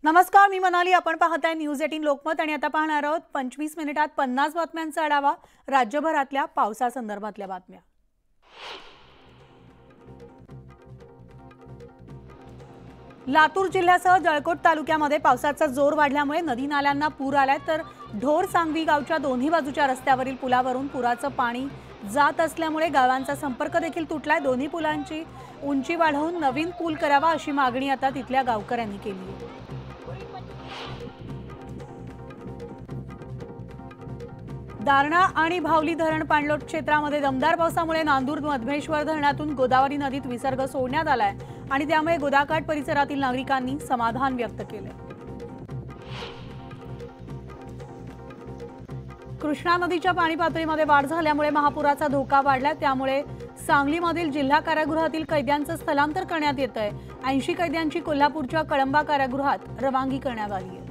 नमस्कार, मी मनाली. आपण पाहताय न्यूज 18 लोकमत आणि आता पाहणार आहोत 25 मिनिटात 50 बातम्यांचा आढावा. राज्यभरातल्या पावसासंदर्भातल्या बातम्या. लातूर जिल्ह्यासह जळकोट तालुक्यामध्ये पावसाचा जोर वाढल्यामुळे नदी नाल्यांना पूर आलाय, तर ढोर सांगवी गावच्या दोन्ही बाजूच्या रस्त्यावरील पुलावरून पुराचं पाणी जात असल्यामुळे गावांचा संपर्क देखील तुटलाय. दोन्ही पुलांची उंची वाढवून नवीन पूल करावा अशी मागणी आता तिथल्या गावकऱ्यांनी केली आहे. दारणा आणि भावली धरण पाणलोट क्षेत्रामध्ये दमदार पावसामुळे नांदूर मधमेश्वर धरणातून गोदावरी नदीत विसर्ग सोडण्यात आलाय आणि त्यामुळे गोदाकाठ परिसरातील नागरिकांनी समाधान व्यक्त केले. कृष्णा नदीच्या पाणी पातळीमध्ये वाढ झाल्यामुळे महापुराचा धोका वाढलाय. त्यामुळे सांगलीमधील जिल्हा कारागृहातील कैद्यांचं स्थलांतर करण्यात येत आहे. 80 कैद्यांची कोल्हापूरच्या कळंबा कारागृहात रवानगी करण्यात आली आहे.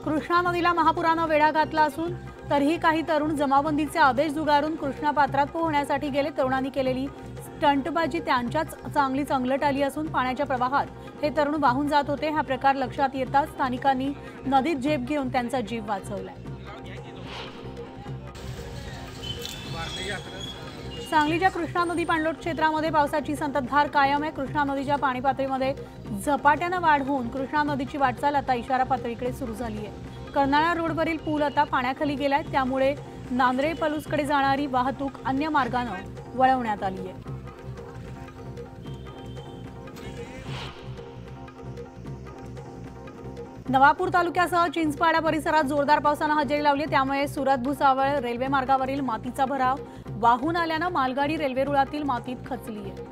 कृष्णा नदीला महापुरानं वेढा घातला असून तरीही काही तरुण जमावबंदीचे आदेश झुगारून कृष्णा पात्रात पोहण्यासाठी गेले. तरुणांनी केलेली स्टंटबाजी त्यांच्याच चांगलीच अंगलट आली असून पाण्याच्या प्रवाहात हे तरुण वाहून जात होते. हा प्रकार लक्षात येताच स्थानिकांनी नदीत झेप घेऊन त्यांचा जीव वाचवलाय. सांगलीच्या कृष्णा नदी पाणलोट क्षेत्रामध्ये पावसाची संततधार कायम आहे. कृष्णा नदीच्या पाणी पातळीमध्ये झपाट्यानं वाढ होऊन कृष्णा नदीची वाटचाल आता इशारा पातळीकडे सुरू झाली आहे. कर्नाळा रोडवरील पूल आता पाण्याखाली गेलाय. त्यामुळे नांद्रे पलूसकडे जाणारी वाहतूक अन्य मार्गानं वळवण्यात आली आहे. नवापूर तालुक्यासह चिंचपाडा परिसरात जोरदार पावसानं हजेरी लावली. त्यामुळे सुरत भुसावळ रेल्वे मार्गावरील मातीचा भराव वाहून आल्यानं मालगाडी रेल्वे रुळातील मातीत खचली आहे.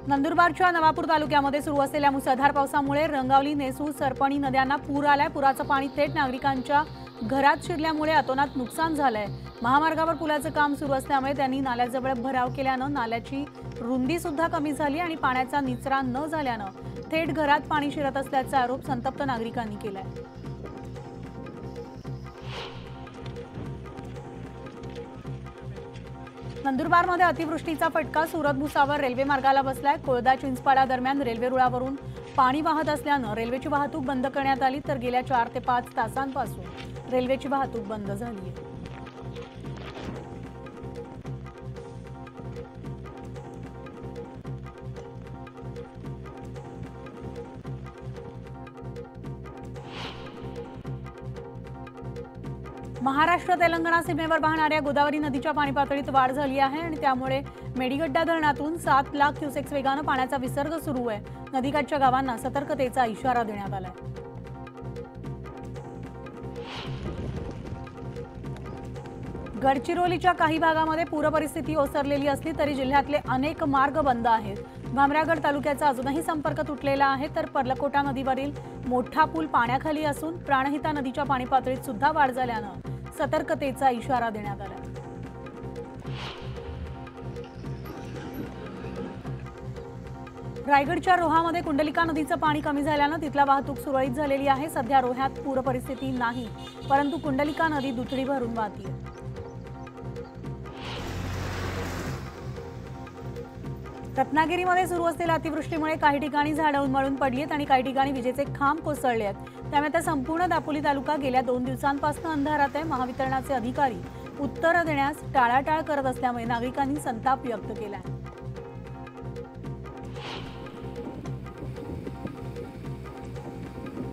नंदुरबारच्या नवापूर तालुक्यामध्ये सुरू असलेल्या मुसळधार पावसामुळे रंगावली, नेसूर, सरपणी नद्यांना पूर आलाय. पुराचं पाणी थेट नागरिकांच्या घरात शिरल्यामुळे अतोनात नुकसान झालंय. महामार्गावर पुलाचं काम सुरू असल्यामुळे त्यांनी नाल्याजवळ भराव केल्यानं नाल्याची रुंदी सुद्धा कमी झाली आणि पाण्याचा निचरा न झाल्यानं थेट घरात पाणी शिरत असल्याचा आरोप संतप्त नागरिकांनी केलाय. नंदुरबारमध्ये अतिवृष्टीचा फटका सुरत भुसावळ रेल्वे मार्गाला बसलाय. कोळदा चिंचपाडा दरम्यान रेल्वे रुळावरून पाणी वाहत असल्यानं रेल्वेची वाहतूक बंद करण्यात आली, तर गेल्या 4 ते 5 तासांपासून रेल्वेची वाहतूक बंद झाली आहे. महाराष्ट्र तेलंगणा सीमेवर वाहणाऱ्या गोदावरी नदीच्या पाणी पातळीत वाढ झाली आहे आणि त्यामुळे मेडीगड्डा धरणातून 7 लाख क्युसेक्स वेगानं पाण्याचा विसर्ग सुरू आहे. नदीकाठच्या गावांना सतर्कतेचा इशारा देण्यात आलाय. गडचिरोलीच्या काही भागामध्ये पूरपरिस्थिती ओसरलेली असली तरी जिल्ह्यातले अनेक मार्ग बंद आहेत. भामरागड तालुक्याचा अजूनही संपर्क तुटलेला आहे, तर पर्लकोटा नदीवरील मोठा पूल पाण्याखाली असून प्राणहिता नदीच्या पाणी पातळीत सुद्धा वाढ झाल्यानं सतर्कतेचा इशारा देण्यात आला. रायगडच्या रोहामध्ये कुंडलिका नदीचं पाणी कमी झाल्यानं तिथला वाहतूक सुरळीत झालेली आहे. सध्या रोह्यात पूरपरिस्थिती नाही, परंतु कुंडलिका नदी दुथडी भरून वाहतीये. रत्नागिरीमध्ये सुरू असलेल्या अतिवृष्टीमुळे काही ठिकाणी झाडं उन्मळून पडली आहेत आणि काही ठिकाणी विजेचे खांब कोसळले आहेत. त्यामुळे त्या संपूर्ण दापोली तालुका गेल्या 2 दिवसांपासून अंधारात आहे. महावितरणाचे अधिकारी उत्तरं देण्यास टाळाटाळ करत असल्यामुळे नागरिकांनी संताप व्यक्त केला आहे.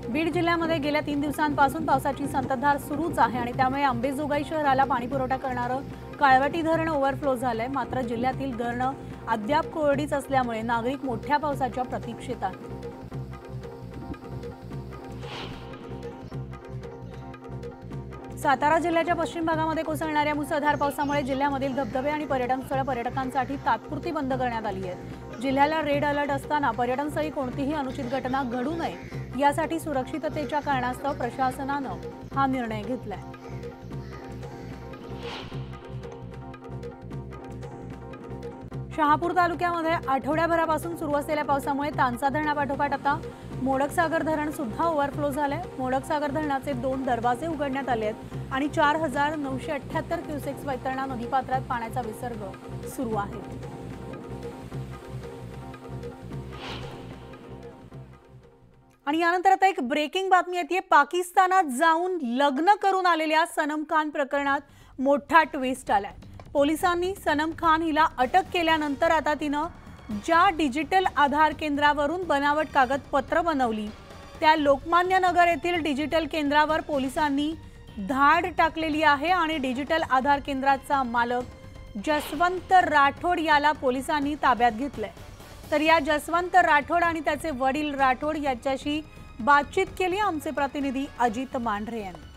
बीड जिल्ह्यामध्ये गेल्या 3 दिवसांपासून पावसाची संततधार सुरूच आहे आणि त्यामुळे अंबेजोगाई शहराला पाणीपुरवठा करणारं काळवटी धरण ओव्हरफ्लो झालंय. मात्र जिल्ह्यातील धरणं अद्याप कोरडीच असल्यामुळे नागरिक मोठ्या पावसाच्या प्रतीक्षेत आहेत. सातारा जिल्ह्याच्या पश्चिम भागामध्ये कोसळणाऱ्या मुसळधार पावसामुळे जिल्ह्यामधील धबधबे आणि पर्यटनस्थळं पर्यटकांसाठी तात्पुरती बंद करण्यात आली आहेत. जिल्ह्याला रेड अलर्ट असताना पर्यटनस्थळी कोणतीही अनुचित घटना घडू नये यासाठी सुरक्षिततेच्या कारणास्तव प्रशासनानं हा निर्णय घेतलाय. शहापूर तालुक्यामध्ये आठवड्याभरापासून सुरू असलेल्या पावसामुळे तानसा धरणापाठोपाठ आता मोडकसागर धरण सुद्धा ओव्हरफ्लो झालंय। मोडकसागर धरणाचे 2 दरवाजे उघडण्यात आले आहेत आणि 4978 क्युसेक्स वैतरणा नदीपात्रात पाण्याचा विसर्ग सुरू आहे। आणि यानंतर आता एक ब्रेकिंग बातमी येते। पाकिस्तानात जाऊन लग्न करून आलेल्या सनम खान प्रकरणात मोठा ट्विस्ट आलाय। पोलिसांनी सनम खान हिला अटक केल्यानंतर आता तिनं ज्या डिजिटल आधार केंद्रावरून बनावट कागदपत्र बनवली त्या लोकमान्य नगर येथील डिजिटल केंद्रावर पोलिसांनी धाड टाकलेली आहे आणि डिजिटल आधार केंद्राचा मालक जसवंत राठोड याला पोलिसांनी ताब्यात घेतलंय। तर या जसवंत राठोड आणि त्याचे वडील राठोड यांच्याशी बातचीत केली आमचे प्रतिनिधी अजित मांढरे यांनी।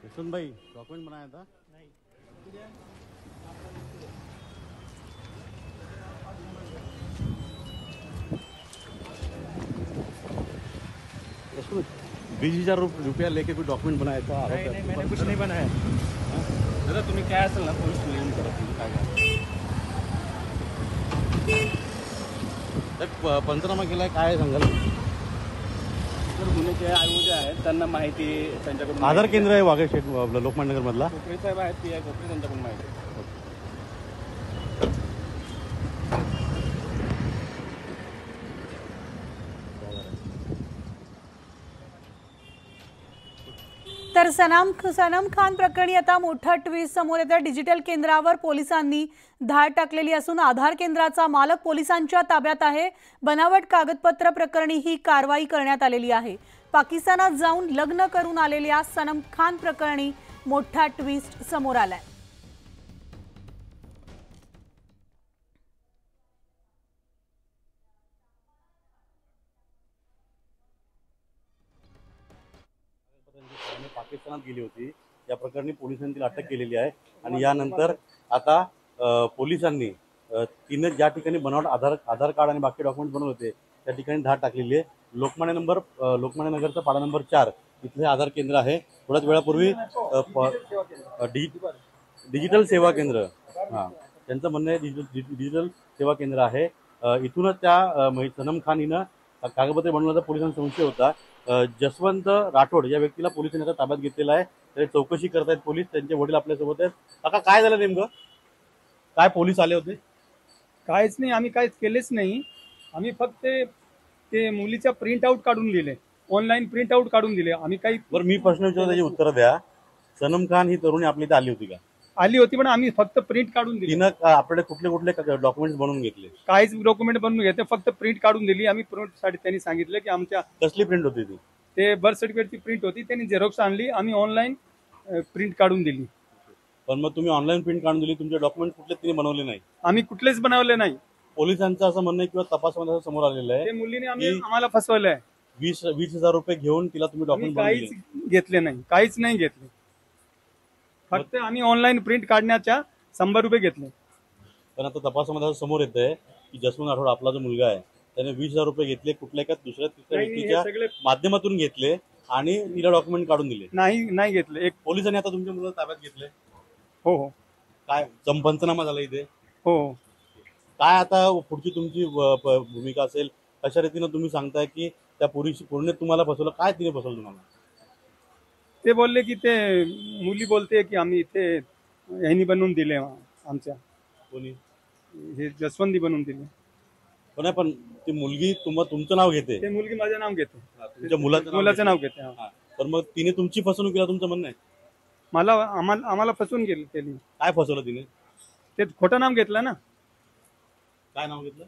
यशवंत भाई डॉक्यूमेंट बनाया था नहीं। यशवंत 20,000 रुपया लेके कोई डॉक्यूमेंट बनाया था? नहीं, मैंने कुछ नहीं बनाया। दादा तुम्ही काय असेल ना पोलीस येऊन करा, तुम्ही काय पंचनामा केलाय, काय सांगाल? तर गुन्ह्याचे आयोग जे आहेत त्यांना माहिती त्यांच्याकडून आधार केंद्र आहे वाघेशेठ लोकमान्य नगर मधला कोपरे साहेब आहेत, पी आय कोपरे, त्यांच्याकडून माहिती आहे। तर सनम खान प्रकरणी आता मोठा ट्विस्ट समोर येतं। डिजिटल केंद्रावर पोलिसांनी धाड टाकलेली असून आधार केंद्राचा मालक पोलिसांच्या ताब्यात आहे। बनावट कागदपत्र प्रकरणी ही कारवाई करण्यात आलेली आहे। पाकिस्तानात जाऊन लग्न करून आलेल्या सनम खान प्रकरणी मोठा ट्विस्ट समोर आलाय। पाकिस्तानात गेली होती, या प्रकरणी पोलिसांनी तिला अटक केलेली आहे आणि यानंतर आता पोलिसांनी तिने ज्या ठिकाणी बनावट आधार कार्ड आणि बाकी डॉक्युमेंट बनवले होते त्या ठिकाणी धाड टाकलेली आहे। लोकमान्य नगरचा पाडा नंबर 4 इथले आधार केंद्र आहे। थोड्याच वेळापूर्वी डिजिटल सेवा केंद्र, त्यांचं म्हणणं आहे डिजिटल सेवा केंद्र आहे। इथूनच त्या सनम खान हिनं कागदपत्रे बनवण्याचा पोलिसांचा संशय होता। जसवंत राठोड या व्यक्तीला पोलिसांनी आता ताब्यात घेतलेला आहे। त्याची चौकशी करतायत पोलीस, त्यांचे वडील आपल्यासोबत आहेत। काका काय झालं नेमकं? काय पोलीस आले होते? काहीच नाही, आम्ही काहीच केलेच नाही। आम्ही फक्त ते मुलीचा प्रिंट आउट काढून दिले, ऑनलाईन प्रिंट आउट काढून दिले। आम्ही काही बरं, मी प्रश्न विचारतो त्याची उत्तर द्या। सनम खान ही तरुणी आपली इथे आली होती का? आली होती, पण आम्ही फक्त प्रिंट काढून दिली। तिनं आपल्याकडे कुठले कुठले डॉक्युमेंट्स बनवून घेतले? काहीच डॉक्युमेंट बनवून घेतले, फक्त प्रिंट काढून दिली। आम्ही प्रिंटसाठी त्यांनी सांगितलं की आमच्या कसली प्रिंट होती ती? ते बर्थ सर्टिफिकेटची प्रिंट होती, त्यांनी झेरॉक्स आणली, आम्ही ऑनलाईन प्रिंट काढून दिली। पण मग तुम्ही ऑनलाईन प्रिंट काढून दिली, तुमचे डॉक्युमेंट कुठले तिने बनवले नाही? आम्ही कुठलेच बनवले नाही। पोलिसांचं असं म्हणणं आहे किंवा तपासामध्ये असं समोर आलेलं आहे ते मुलीने आम्हाला फसवलं आहे। 20,000 रुपये घेऊन तिला तुम्ही डॉक्युमेंट बनवले? काहीच घेतले नाही, काहीच नाही घेतले। फक्त आम्ही ऑनलाईन प्रिंट काढण्याच्या 100 रुपये घेतले। पण आता तपासामध्ये असं समोर येत आहे की जसवंत राठोड आपला जो मुलगा आहे त्याने 20,000 रुपये घेतले, कुठल्या एका दुसऱ्या तिसऱ्या व्यक्तीच्या माध्यमातून घेतले आणि तिला डॉक्युमेंट काढून दिले? नाही घेतले। एक पोलिसांनी आता तुमच्या मुलाला ताब्यात घेतले? हो। काय पंचनामा झाला इथे? हो। काय आता पुढची तुमची भूमिका असेल? कशा रीतीने तुम्ही सांगताय की त्या पोरीने तुम्हाला फसवलं? काय तिने फसवलं तुम्हाला? ते बोलले की ते मुली बोलते की आम्ही इथे ह्यांनी बनवून दिले, आमच्या कोणी हे जसवंती बनवून दिले। पण ती मुलगी तुमचं नाव घेते? ते मुलगी माझं नाव घेते, तुमच्या मुलाचं नाव घेते। तर मग तिने तुमची फसवणूक केला, तुमचं म्हणणं आहे? आम्हाला फसवून केली। काय फसवलं तिने? ते खोटं नाव घेतलं ना। काय नाव घेतलं?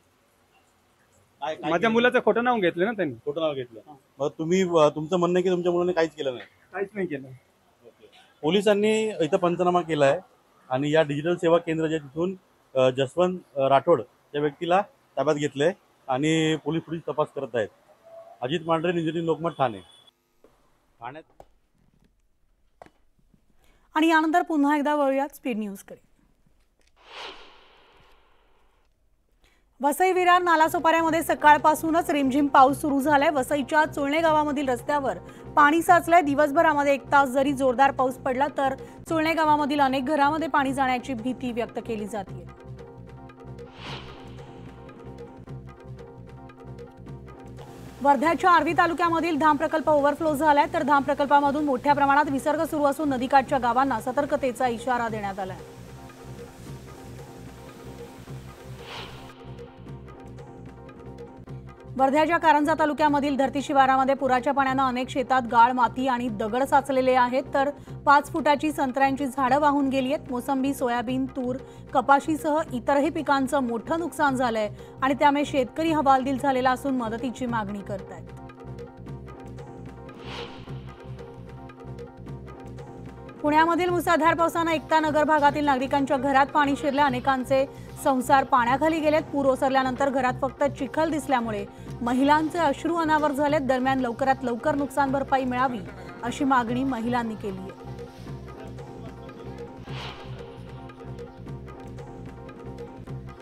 माझ्या मुलाचं खोटं नाव घेतलं ना त्यांनी। खोटं नाव घेतलं? मग तुम्ही तुमचं म्हणणं आहे की तुमच्या मुलाने काहीच केलं नाही? काहीच नाही केलं। पोलिसांनी इथं पंचनामा केलाय आणि या डिजिटल सेवा केंद्राच्या तिथून जसवंत राठोड या व्यक्तीला ताब्यात घेतले आणि पोलीस पुढील तपास करत आहेत। अजित मांढरे, न्यूज 18 लोकमत, ठाणे। आणि यानंतर पुन्हा एकदा वळूयात स्पीड न्यूजकडे। वसई विरार नालासोपाऱ्यामध्ये सकाळपासूनच रिमझिम पाऊस सुरू झालाय। वसईच्या चुळणे गावामधील रस्त्यावर पाणी साचलंय। दिवसभरामध्ये 1 तास जरी जोरदार पाऊस पडला तर चुळणे गावामधील अनेक घरांमध्ये पाणी जाण्याची भीती व्यक्त केली जाते। वर्ध्याच्या आर्वी तालुक्यामधील धाम प्रकल्प ओव्हरफ्लो झालाय, तर धाम प्रकल्पामधून मोठ्या प्रमाणात विसर्ग सुरू असून नदीकाठच्या गावांना सतर्कतेचा इशारा देण्यात आलाय। वर्ध्याच्या कारंजा तालुक्यामधील धरती शिवारामध्ये पुराच्या पाण्याने अनेक शेतात गाळ, माती आणि दगड साचलेले आहेत, तर 5 फुटाची संत्र्यांची झाडं वाहून गेली आहेत। मोसंबी, सोयाबीन, तूर, कपाशीसह इतरही पिकांचं मोठं नुकसान झालंय आणि त्यामुळे शेतकरी हवालदिल झालेला असून मदतीची मागणी करतायत। पुण्यामधील मुसळधार पावसाने एकता नगर भागातील नागरिकांच्या घरात पाणी शिरले। अनेकांचे संसार पाण्याखाली गेलेत। पूर ओसरल्यानंतर घरात फक्त चिखल दिसल्यामुळे महिलांचे अश्रू अनावर झालेत। दरम्यान लवकरात लवकर नुकसान भरपाई मिळावी अशी मागणी महिलांनी केली आहे।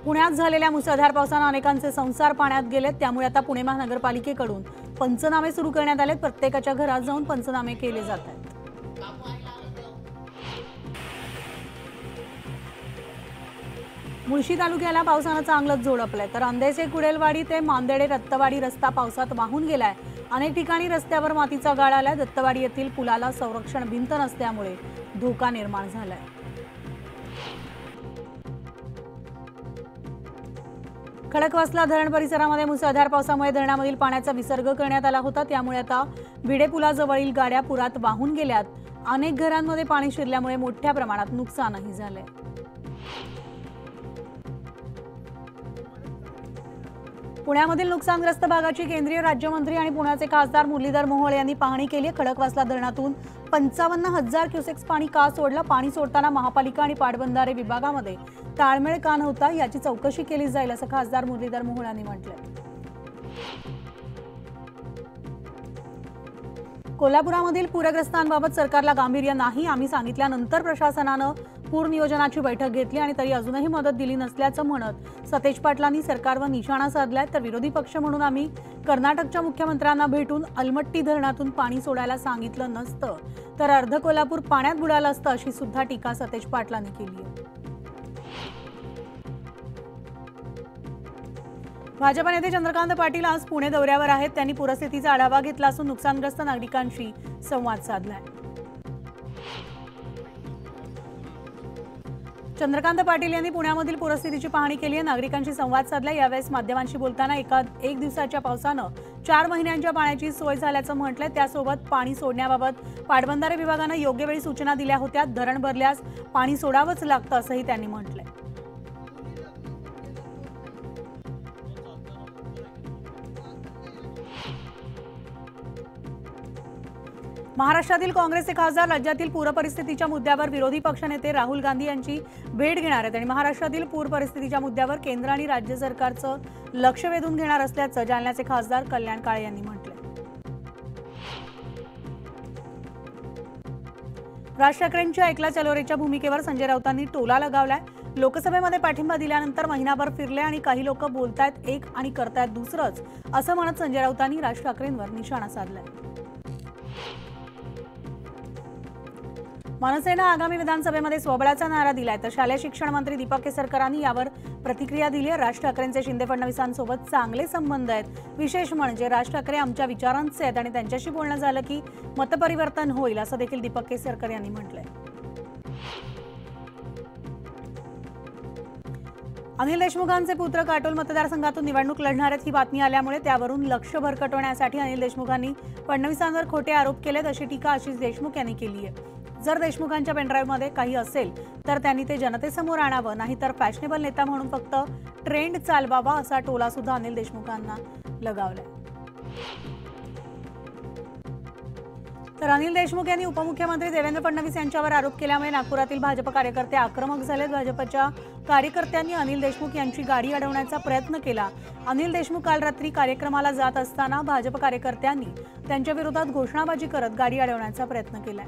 पुण्यात झालेल्या मुसळधार पावसाने अनेकांचे संसार पाण्यात गेलेत, त्यामुळे आता पुणे महानगरपालिकेकडून पंचनामे सुरू करण्यात आलेत। प्रत्येकाच्या घरात जाऊन पंचनामे केले जात आहेत। मुळशी तालुक्याला पावसानं चांगलंच झोडपलंय, तर अंधेचे कुडेलवाडी ते मांदेडे रत्तवाडी रस्ता पावसात वाहून गेलाय। अनेक ठिकाणी रस्त्यावर मातीचा गाळ आलाय। दत्तवाडी येथील पुलाला संरक्षण भिंत नसल्यामुळे धोका निर्माण झालाय। खडकवासला धरण परिसरामध्ये मुसळधार पावसामुळे धरणामधील पाण्याचा विसर्ग करण्यात आला होता, त्यामुळे आता भिडे पुलाजवळील गाड्या पुरात वाहून गेल्यात। अनेक घरांमध्ये पाणी शिरल्यामुळे मोठ्या प्रमाणात नुकसानही झालंय। पुण्यामधील नुकसानग्रस्त भागाची केंद्रीय राज्यमंत्री आणि पुण्याचे खासदार मुरलीधर मोहोळ यांनी पाहणी केली। खडकवासला धरणातून 55,000 क्युसेक्स पाणी का सोडलं? पाणी सोडताना महापालिका आणि पाटबंधारे विभागामध्ये ताळमेळ का नव्हता याची चौकशी केली जाईल असं खासदार मुरलीधर मोहोळ यांनी म्हटलंय। कोल्हापुरामधील पूरग्रस्तांबाबत सरकारला गांभीर्य नाही। आम्ही सांगितल्यानंतर प्रशासनानं पूर नियोजनाची बैठक घेतली आणि तरी अजूनही मदत दिली नसल्याचं म्हणत सतेज पाटलांनी सरकारवर निशाणा साधलाय। तर विरोधी पक्ष म्हणून आम्ही कर्नाटकच्या मुख्यमंत्र्यांना भेटून अलमट्टी धरणातून पाणी सोडायला सांगितलं नसतं तर अर्ध कोल्हापूर पाण्यात बुडालं असतं अशी सुद्धा टीका सतेज पाटलांनी केली आहे। भाजप नेते चंद्रकांत पाटील आज पुणे दौऱ्यावर आहेत। त्यांनी पूरस्थितीचा आढावा घेतला असून नुकसानग्रस्त नागरिकांशी संवाद साधलाय। चंद्रकांत पाटील यांनी पुण्यामधील पूरस्थितीची पाहणी केली आहे, नागरिकांशी संवाद साधला। यावेळेस माध्यमांशी बोलताना एक दिवसाच्या पावसानं 4 महिन्यांच्या पाण्याची सोय झाल्याचं म्हटलंय। त्यासोबत पाणी सोडण्याबाबत पाटबंधारे विभागानं योग्य वेळी सूचना दिल्या होत्या। धरण भरल्यास पाणी सोडावंच लागतं असंही त्यांनी म्हटलंय। महाराष्ट्रातील काँग्रेसचे खासदार राज्यातील पूर परिस्थितीच्या मुद्द्यावर विरोधी पक्षनेते राहुल गांधी यांची भेट घेणार आहेत आणि महाराष्ट्रातील पूर परिस्थितीच्या मुद्द्यावर केंद्र आणि राज्य सरकारचं लक्ष वेधून घेणार असल्याचं जालन्याचे खासदार कल्याण काळे यांनी म्हटलंय। राज ठाकरेंच्या एकला चलोरेच्या भूमिकेवर संजय राऊतांनी टोला लगावलाय। लोकसभेमध्ये पाठिंबा दिल्यानंतर महिनाभर फिरले आणि काही लोक बोलतायत एक आणि करतायत दुसरंच असं म्हणत संजय राऊतांनी राज ठाकरेंवर निशाणा साधलाय। मनसेनं आगामी विधानसभेमध्ये स्वबळाचा नारा दिलाय, तर शालेय शिक्षण मंत्री दीपक केसरकरांनी यावर प्रतिक्रिया दिली आहे। राज ठाकरेंचे शिंदे फडणवीसांसोबत चांगले संबंध आहेत। विशेष म्हणजे राज ठाकरे आमच्या विचारांचे आहेत आणि त्यांच्याशी बोलणं झालं की मतपरिवर्तन होईल असं देखील दीपक केसरकर यांनी म्हटलंय। अनिल देशमुखांचे पुत्र काटोल मतदारसंघातून निवडणूक लढणार आहेत ही बातमी आल्यामुळे त्यावरून लक्ष भरकटवण्यासाठी अनिल देशमुखांनी फडणवीसांवर खोटे आरोप केलेत अशी टीका आशिष देशमुख यांनी केली आहे। जर देशमुखांच्या पेनड्राईव्हमध्ये काही असेल तर त्यांनी ते जनतेसमोर आणावं, नाहीतर फॅशनेबल नेता म्हणून फक्त ट्रेंड चालवावा असा टोला सुद्धा अनिल देशमुखांना लगावलाय। तर अनिल देशमुख यांनी उपमुख्यमंत्री देवेंद्र फडणवीस यांच्यावर आरोप केल्यामुळे नागपुरातील भाजप कार्यकर्ते आक्रमक झाले। भाजपच्या कार्यकर्त्यांनी अनिल देशमुख यांची गाडी अडवण्याचा प्रयत्न केला। अनिल देशमुख काल रात्री कार्यक्रमाला जात असताना भाजप कार्यकर्त्यांनी त्यांच्या विरोधात घोषणाबाजी करत गाडी अडवण्याचा प्रयत्न केलाय।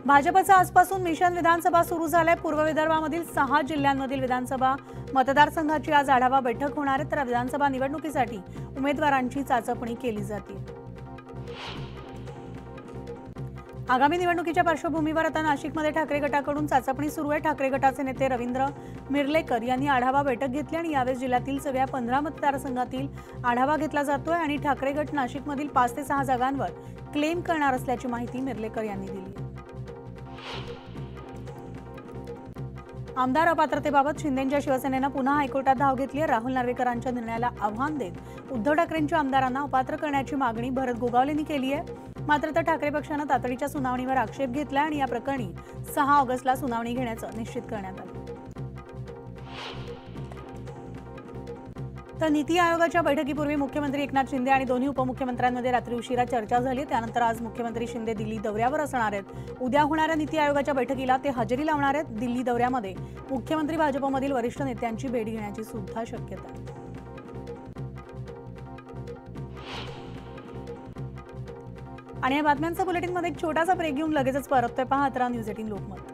भाजपचं आजपासून मिशन विधानसभा सुरू झालंय. पूर्व विदर्भामधील 6 जिल्ह्यांमधील विधानसभा मतदारसंघाची आज आढावा बैठक होणार आहे. तर विधानसभा निवडणुकीसाठी उमेदवारांची चाचपणी केली जाते. आगामी निवडणुकीच्या पार्श्वभूमीवर आता नाशिकमध्ये ठाकरे गटाकडून चाचपणी सुरू आहे. ठाकरे गटाचे नेते रवींद्र मिर्लेकर यांनी आढावा बैठक घेतली आणि यावेळी जिल्ह्यातील सगळ्या 15 मतदारसंघातील आढावा घेतला जातोय आणि ठाकरे गट नाशिकमधील 5 ते 6 जागांवर क्लेम करणार असल्याची माहिती मिर्लेकर यांनी दिली. आमदार अपात्रतेबाबत शिंदेंच्या शिवसेनेनं पुन्हा हायकोर्टात धाव घेतली आहे. राहुल नार्वेकरांच्या निर्णयाला आव्हान देत उद्धव ठाकरेंच्या आमदारांना अपात्र करण्याची मागणी भरत गोगावलेंनी केली आहे. मात्र तर ठाकरे पक्षानं तातडीच्या सुनावणीवर आक्षेप घेतला आणि या प्रकरणी 6 ऑगस्टला सुनावणी घेण्याचं निश्चित करण्यात आलं. तर नीती आयोगाच्या बैठकीपूर्वी मुख्यमंत्री एकनाथ शिंदे आणि दोन्ही उपमुख्यमंत्र्यांमध्ये रात्री उशिरा चर्चा झाली. त्यानंतर आज मुख्यमंत्री शिंदे दिल्ली दौऱ्यावर असणार आहेत. उद्या होणाऱ्या नीती आयोगाच्या बैठकीला ते हजेरी लावणार आहेत. दिल्ली दौऱ्यामध्ये मुख्यमंत्री भाजपमधील वरिष्ठ नेत्यांची भेट घेण्याची सुद्धा शक्यता आहे. आणि या बातम्यांच्या बुलेटिनमध्ये एक छोटासा ब्रेक घेऊन लगेचच परततोय. पहा 11 न्यूज 18 लोकमत.